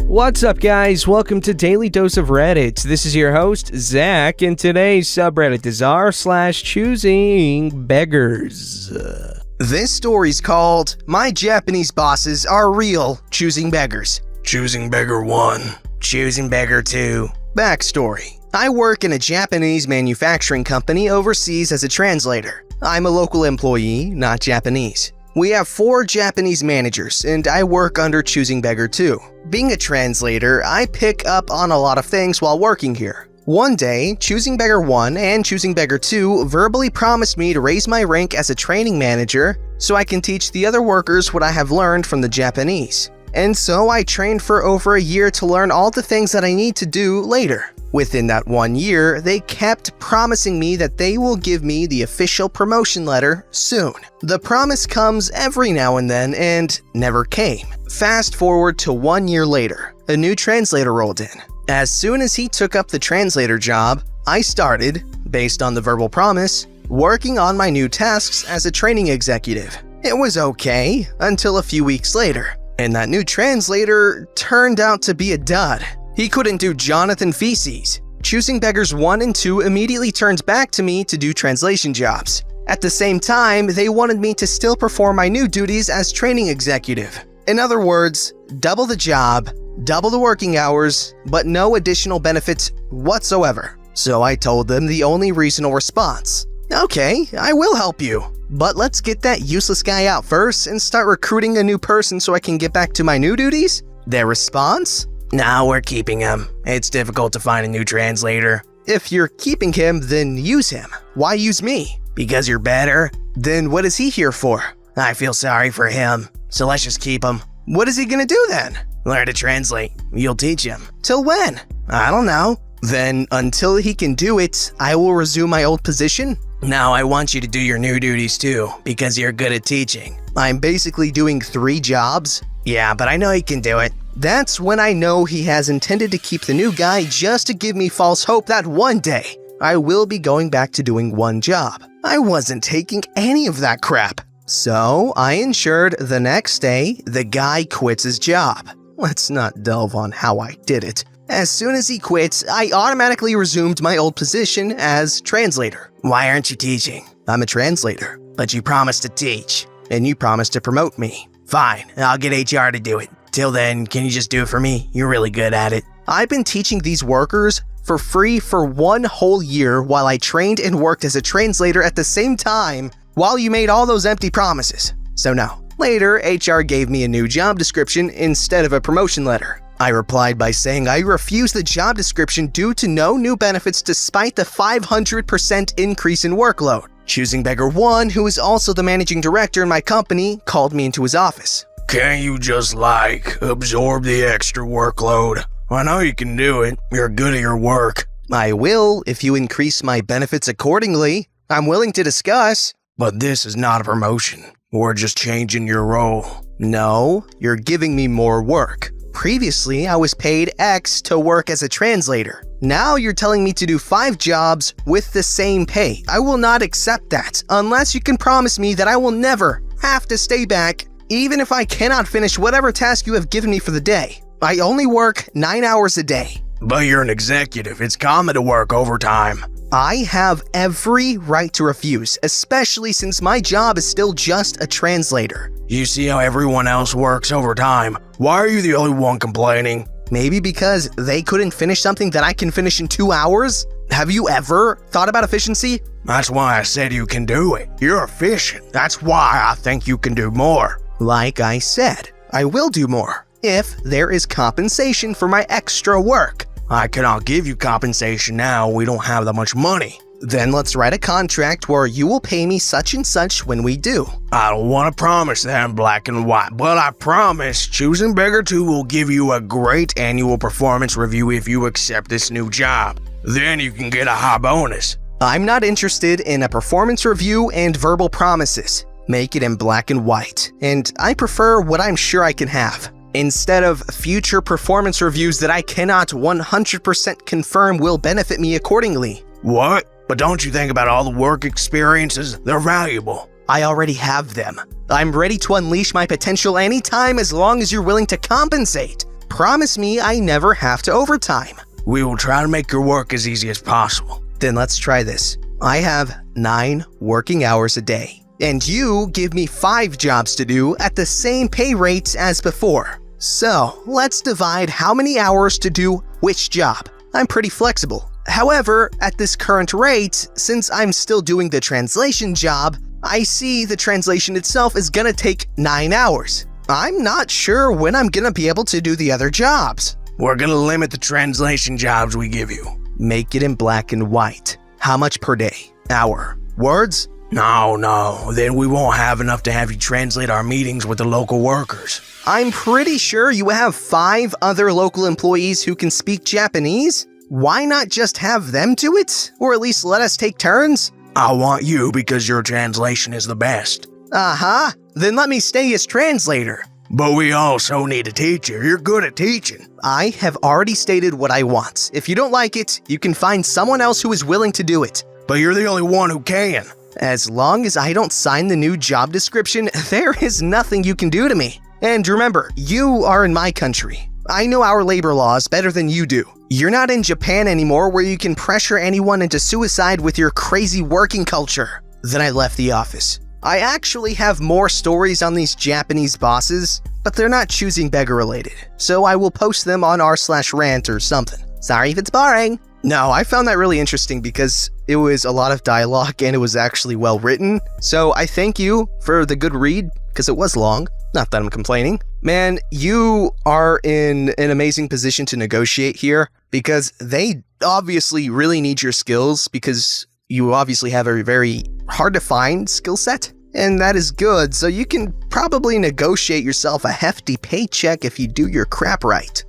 What's up, guys? Welcome to Daily Dose of Reddit. This is your host, Zach, and today's subreddit is r/ChoosingBeggars. This story's called My Japanese Bosses Are Real, Choosing Beggars. Choosing Beggar 1. Choosing Beggar 2. Backstory. I work in a Japanese manufacturing company overseas as a translator. I'm a local employee, not Japanese. We have 4 Japanese managers, and I work under Choosing Beggar 2. Being a translator, I pick up on a lot of things while working here. One day, Choosing Beggar 1 and Choosing Beggar 2 verbally promised me to raise my rank as a training manager so I can teach the other workers what I have learned from the Japanese. And so I trained for over a year to learn all the things that I need to do later. Within that 1 year, they kept promising me that they will give me the official promotion letter soon. The promise comes every now and then and never came. Fast forward to 1 year later, a new translator rolled in. As soon as he took up the translator job, I started, based on the verbal promise, working on my new tasks as a training executive. It was okay until a few weeks later, and that new translator turned out to be a dud. He couldn't do Jonathan Feces. Choosing Beggars 1 and 2 immediately turned back to me to do translation jobs. At the same time, they wanted me to still perform my new duties as training executive. In other words, double the job, double the working hours, but no additional benefits whatsoever. So I told them the only reasonable response. Okay, I will help you, but let's get that useless guy out first and start recruiting a new person so I can get back to my new duties? Their response? No, we're keeping him. It's difficult to find a new translator. If you're keeping him, then use him. Why use me? Because you're better? Then what is he here for? I feel sorry for him, so let's just keep him. What is he gonna do then? Learn to translate. You'll teach him. Till when? I don't know. Then until he can do it, I will resume my old position? No, I want you to do your new duties too, because you're good at teaching. I'm basically doing 3 jobs? Yeah, but I know he can do it. That's when I know he has intended to keep the new guy just to give me false hope that one day I will be going back to doing 1 job. I wasn't taking any of that crap. So I ensured the next day the guy quits his job. Let's not delve on how I did it. As soon as he quits, I automatically resumed my old position as translator. Why aren't you teaching? I'm a translator. But you promised to teach. And you promised to promote me. Fine, I'll get HR to do it. Till then, can you just do it for me? You're really good at it. I've been teaching these workers for free for 1 whole year while I trained and worked as a translator at the same time while you made all those empty promises. So no. Later, HR gave me a new job description instead of a promotion letter. I replied by saying I refused the job description due to no new benefits despite the 500% increase in workload. Choosing Beggar 1, who is also the managing director in my company, called me into his office. Can't you just, absorb the extra workload? I know you can do it. You're good at your work. I will if you increase my benefits accordingly. I'm willing to discuss. But this is not a promotion. We're just changing your role. No, you're giving me more work. Previously, I was paid X to work as a translator. Now you're telling me to do 5 jobs with the same pay. I will not accept that unless you can promise me that I will never have to stay back even if I cannot finish whatever task you have given me for the day. I only work 9 hours a day. But you're an executive. It's common to work overtime. I have every right to refuse, especially since my job is still just a translator. You see how everyone else works overtime. Why are you the only one complaining? Maybe because they couldn't finish something that I can finish in 2 hours? Have you ever thought about efficiency? That's why I said you can do it. You're efficient. That's why I think you can do more. Like I said, I will do more if there is compensation for my extra work. I cannot give you compensation now. We don't have that much money. Then let's write a contract where you will pay me such and such when we do. I don't want to promise that in black and white, but I promise Choosing Beggar 2 will give you a great annual performance review if you accept this new job. Then you can get a high bonus. I'm not interested in a performance review and verbal promises. Make it in black and white, and I prefer what I'm sure I can have, instead of future performance reviews that I cannot 100% confirm will benefit me accordingly. What? But don't you think about all the work experiences? They're valuable. I already have them. I'm ready to unleash my potential anytime as long as you're willing to compensate. Promise me I never have to overtime. We will try to make your work as easy as possible. Then let's try this. I have 9 working hours a day, and you give me 5 jobs to do at the same pay rates as before. So let's divide how many hours to do which job. I'm pretty flexible. However, at this current rate, since I'm still doing the translation job, I see the translation itself is gonna take 9 hours. I'm not sure when I'm gonna be able to do the other jobs. We're gonna limit the translation jobs we give you. Make it in black and white. How much per day? Hour? Words? No, then we won't have enough to have you translate our meetings with the local workers. I'm pretty sure you have 5 other local employees who can speak Japanese. Why not just have them do it? Or at least let us take turns? I want you because your translation is the best. Uh-huh. Then let me stay as translator. But we also need a teacher. You're good at teaching. I have already stated what I want. If you don't like it, you can find someone else who is willing to do it. But you're the only one who can. As long as I don't sign the new job description, there is nothing you can do to me. And remember, you are in my country. I know our labor laws better than you do. You're not in Japan anymore where you can pressure anyone into suicide with your crazy working culture. Then I left the office. I actually have more stories on these Japanese bosses, but they're not Choosing Beggar related, so I will post them on r/rant or something. Sorry if it's boring. No, I found that really interesting because it was a lot of dialogue and it was actually well written, so I thank you for the good read because it was long. Not that I'm complaining. Man, you are in an amazing position to negotiate here because they obviously really need your skills because you obviously have a very hard to find skill set, and that is good, so you can probably negotiate yourself a hefty paycheck if you do your crap right.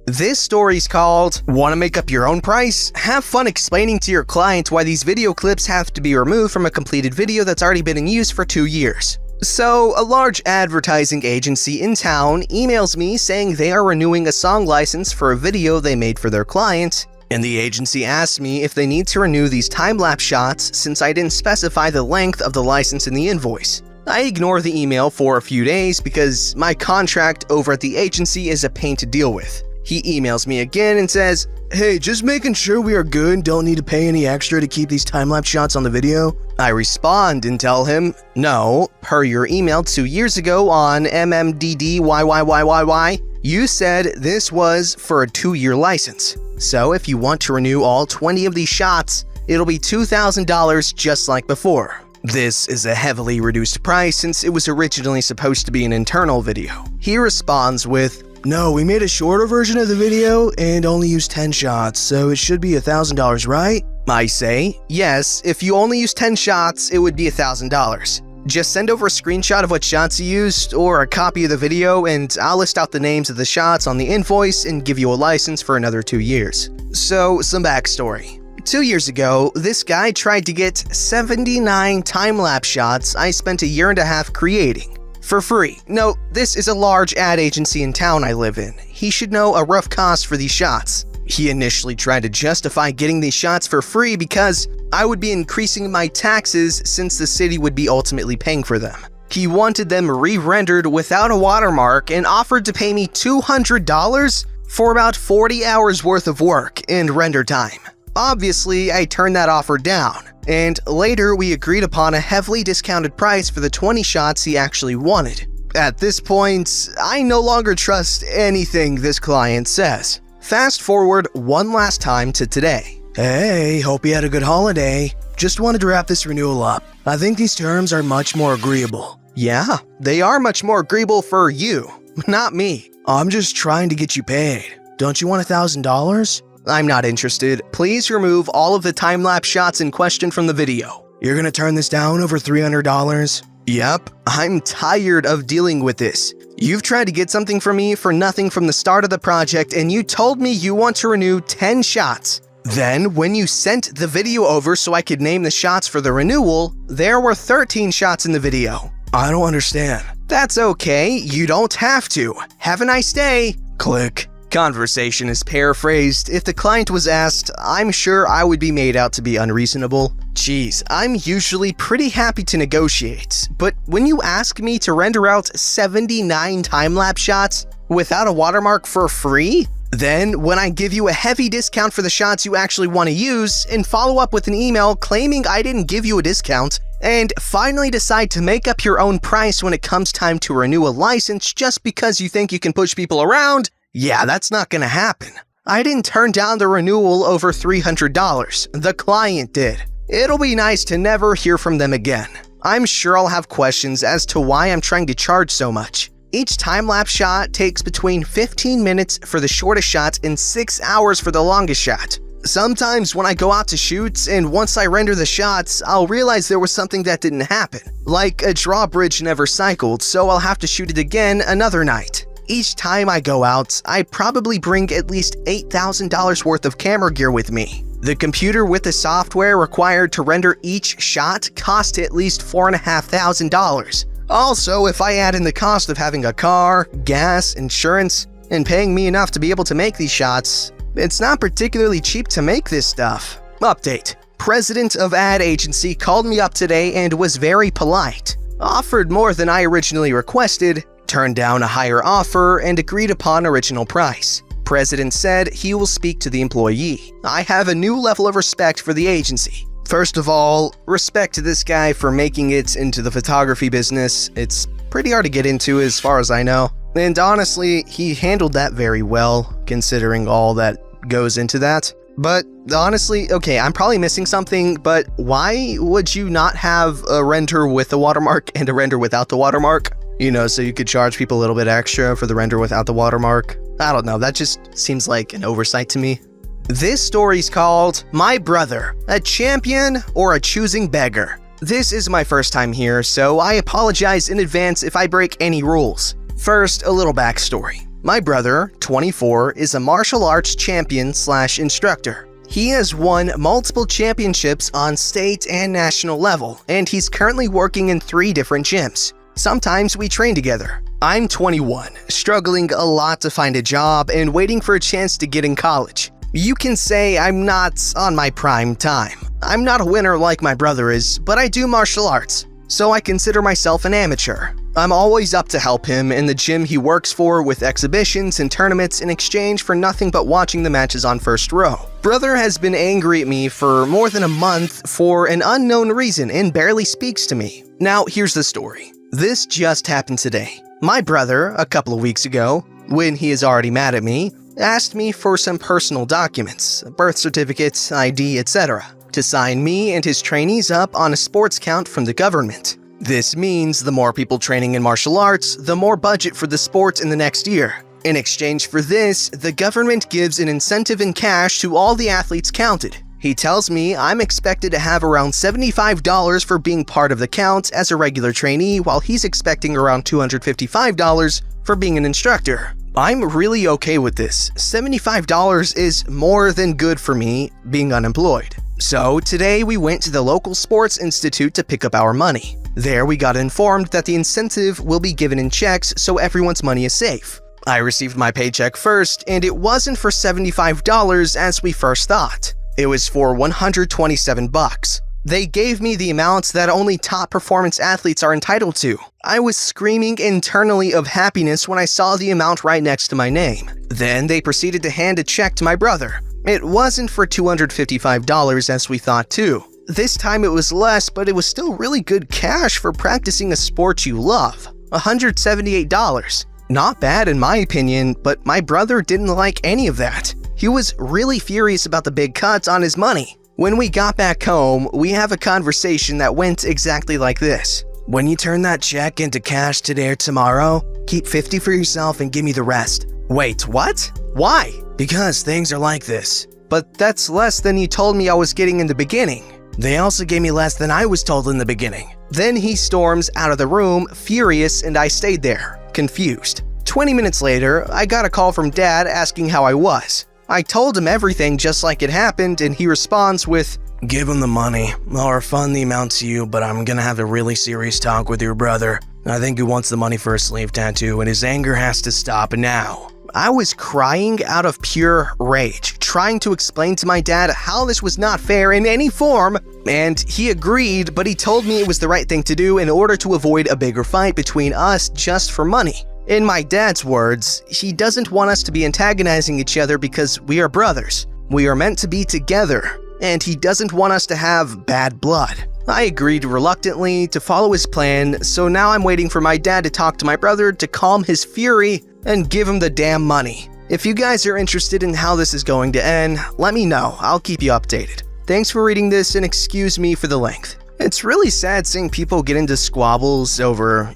This story's called, Want to Make Up Your Own Price? Have fun explaining to your client why these video clips have to be removed from a completed video that's already been in use for 2 years. So, a large advertising agency in town emails me saying they are renewing a song license for a video they made for their client, and the agency asks me if they need to renew these time-lapse shots since I didn't specify the length of the license in the invoice. I ignore the email for a few days because my contract over at the agency is a pain to deal with. He emails me again and says, Hey, just making sure we are good and don't need to pay any extra to keep these time-lapse shots on the video. I respond and tell him, no, per your email 2 years ago on MMDDYYYYY, you said this was for a 2-year license. So if you want to renew all 20 of these shots, it'll be $2,000 just like before. This is a heavily reduced price since it was originally supposed to be an internal video. He responds with, No, we made a shorter version of the video and only used 10 shots, so it should be $1,000, right? I say, yes, if you only use 10 shots, it would be $1,000. Just send over a screenshot of what shots you used or a copy of the video and I'll list out the names of the shots on the invoice and give you a license for another 2 years. So, some backstory. 2 years ago, this guy tried to get 79 time-lapse shots I spent a year and a half creating. For free. No, this is a large ad agency in town I live in. He should know a rough cost for these shots. He initially tried to justify getting these shots for free because I would be increasing my taxes since the city would be ultimately paying for them. He wanted them re-rendered without a watermark and offered to pay me $200 for about 40 hours worth of work and render time. Obviously, I turned that offer down, and later we agreed upon a heavily discounted price for the 20 shots he actually wanted. At this point, I no longer trust anything this client says. Fast forward one last time to today. Hey, hope you had a good holiday. Just wanted to wrap this renewal up. I think these terms are much more agreeable. Yeah, they are much more agreeable for you, not me. I'm just trying to get you paid. Don't you want $1,000? I'm not interested. Please remove all of the time-lapse shots in question from the video. You're gonna turn this down over $300? Yep, I'm tired of dealing with this. You've tried to get something from me for nothing from the start of the project and you told me you want to renew 10 shots. Then, when you sent the video over so I could name the shots for the renewal, there were 13 shots in the video. I don't understand. That's okay, you don't have to. Have a nice day. Click. Conversation is paraphrased. If the client was asked, I'm sure I would be made out to be unreasonable. Geez, I'm usually pretty happy to negotiate, but when you ask me to render out 79 time-lapse shots, Without a watermark for free? Then, when I give you a heavy discount for the shots you actually want to use, and follow up with an email claiming I didn't give you a discount, and finally decide to make up your own price when it comes time to renew a license just because you think you can push people around, yeah, that's not gonna happen. I didn't turn down the renewal over $300. The client did. It'll be nice to never hear from them again. I'm sure I'll have questions as to why I'm trying to charge so much. Each time-lapse shot takes between 15 minutes for the shortest shot and 6 hours for the longest shot. Sometimes when I go out to shoots and once I render the shots, I'll realize there was something that didn't happen. Like a drawbridge never cycled, so I'll have to shoot it again another night. Each time I go out, I probably bring at least $8,000 worth of camera gear with me. The computer with the software required to render each shot cost at least $4,500. Also, if I add in the cost of having a car, gas, insurance, and paying me enough to be able to make these shots, it's not particularly cheap to make this stuff. Update. President of ad agency called me up today and was very polite. Offered more than I originally requested, turned down a higher offer, and agreed upon original price. President said he will speak to the employee. I have a new level of respect for the agency. First of all, respect to this guy for making it into the photography business. It's pretty hard to get into as far as I know. And honestly, he handled that very well, considering all that goes into that. But honestly, okay, I'm probably missing something, but why would you not have a render with the watermark and a render without the watermark? You know, so you could charge people a little bit extra for the render without the watermark. I don't know, that just seems like an oversight to me. This story's called My Brother, a Champion or a Choosing Beggar. This is my first time here, so I apologize in advance if I break any rules. First, a little backstory. My brother, 24, is a martial arts champion/instructor. He has won multiple championships on state and national level, and he's currently working in 3 different gyms. Sometimes we train together. I'm 21, struggling a lot to find a job and waiting for a chance to get in college. You can say I'm not on my prime time. I'm not a winner like my brother is, but I do martial arts, so I consider myself an amateur. I'm always up to help him in the gym he works for with exhibitions and tournaments in exchange for nothing but watching the matches on first row. Brother has been angry at me for more than a month for an unknown reason and barely speaks to me. Now, here's the story. This just happened today. My brother, a couple of weeks ago, when he is already mad at me, asked me for some personal documents, birth certificates, ID, etc., to sign me and his trainees up on a sports count from the government. This means the more people training in martial arts, the more budget for the sport in the next year. In exchange for this, the government gives an incentive in cash to all the athletes counted. He tells me I'm expected to have around $75 for being part of the count as a regular trainee, while he's expecting around $255 for being an instructor. I'm really okay with this. $75 is more than good for me being unemployed. So today we went to the local sports institute to pick up our money. There we got informed that the incentive will be given in checks so everyone's money is safe. I received my paycheck first, and it wasn't for $75 as we first thought. It was for $127. They gave me the amounts that only top performance athletes are entitled to. I was screaming internally of happiness when I saw the amount right next to my name. Then they proceeded to hand a check to my brother. It wasn't for $255 as we thought too. This time it was less, but it was still really good cash for practicing a sport you love. $178. Not bad in my opinion, but my brother didn't like any of that. He was really furious about the big cuts on his money. When we got back home, we have a conversation that went exactly like this. When you turn that check into cash today or tomorrow, keep 50 for yourself and give me the rest. Wait, what? Why? Because things are like this. But that's less than you told me I was getting in the beginning. They also gave me less than I was told in the beginning. Then he storms out of the room, furious, and I stayed there, confused. 20 minutes later, I got a call from Dad asking how I was. I told him everything just like it happened, and he responds with, "Give him the money. I'll refund the amount to you, but I'm gonna have a really serious talk with your brother. I think he wants the money for a sleeve tattoo, and his anger has to stop now." I was crying out of pure rage, trying to explain to my dad how this was not fair in any form, and he agreed, but he told me it was the right thing to do in order to avoid a bigger fight between us just for money. In my dad's words, he doesn't want us to be antagonizing each other because we are brothers. We are meant to be together, and he doesn't want us to have bad blood. I agreed reluctantly to follow his plan, so now I'm waiting for my dad to talk to my brother to calm his fury and give him the damn money. If you guys are interested in how this is going to end, let me know. I'll keep you updated. Thanks for reading this and excuse me for the length. It's really sad seeing people get into squabbles over,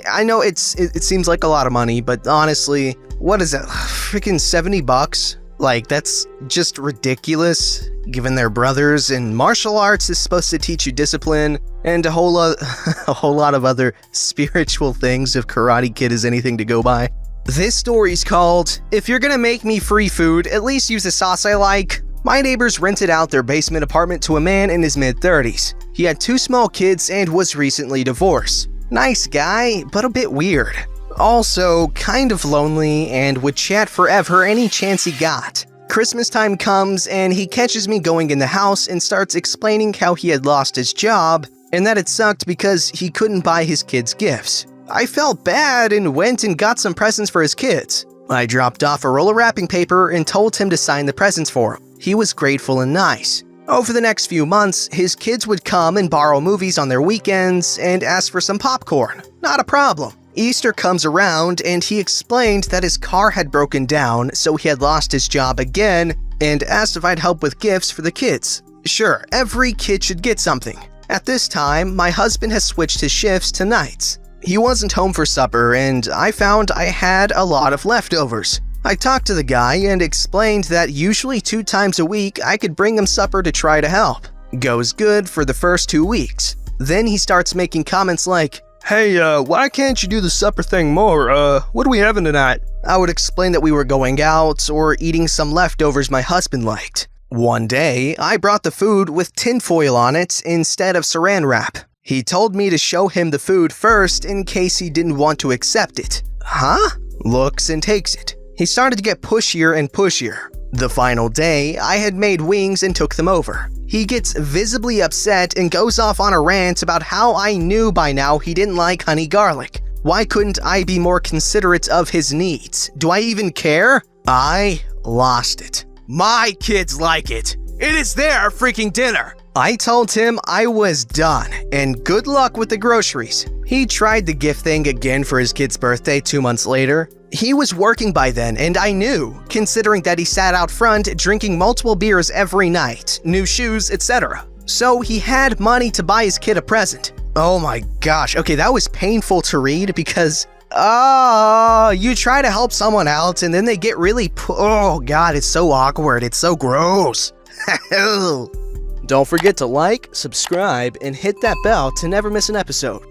I know it seems like a lot of money, but honestly, what is it? Freaking $70? Like, that's just ridiculous, given they're brothers, and martial arts is supposed to teach you discipline and a whole lot of other spiritual things if Karate Kid is anything to go by. This story's called, If You're Gonna Make Me Free Food, At Least Use the Sauce I Like. My neighbors rented out their basement apartment to a man in his mid-30s. He had 2 small kids and was recently divorced. Nice guy, but a bit weird. Also, kind of lonely and would chat forever any chance he got. Christmas time comes and he catches me going in the house and starts explaining how he had lost his job and that it sucked because he couldn't buy his kids gifts. I felt bad and went and got some presents for his kids. I dropped off a roll of wrapping paper and told him to sign the presents for him. He was grateful and nice. Over the next few months, his kids would come and borrow movies on their weekends and ask for some popcorn. Not a problem. Easter comes around and he explained that his car had broken down, so he had lost his job again, and asked if I'd help with gifts for the kids. Sure, every kid should get something. At this time, my husband has switched his shifts to nights. He wasn't home for supper, and I found I had a lot of leftovers. I talked to the guy and explained that usually 2 times a week I could bring him supper to try to help. Goes good for the first 2 weeks. Then he starts making comments like, "Hey, why can't you do the supper thing more? What are we having tonight?" I would explain that we were going out or eating some leftovers my husband liked. One day, I brought the food with tinfoil on it instead of saran wrap. He told me to show him the food first in case he didn't want to accept it. Huh? Looks and takes it. He started to get pushier and pushier. The final day, I had made wings and took them over. He gets visibly upset and goes off on a rant about how I knew by now he didn't like honey garlic. Why couldn't I be more considerate of his needs? Do I even care? I lost it. My kids like it. It is their freaking dinner. I told him I was done, and good luck with the groceries. He tried the gift thing again for his kid's birthday 2 months later. He was working by then, and I knew, considering that he sat out front drinking multiple beers every night, new shoes, etc. So he had money to buy his kid a present. Oh my gosh, okay, that was painful to read because, you try to help someone out and then they get really, oh god, it's so awkward, it's so gross. Don't forget to like, subscribe, and hit that bell to never miss an episode.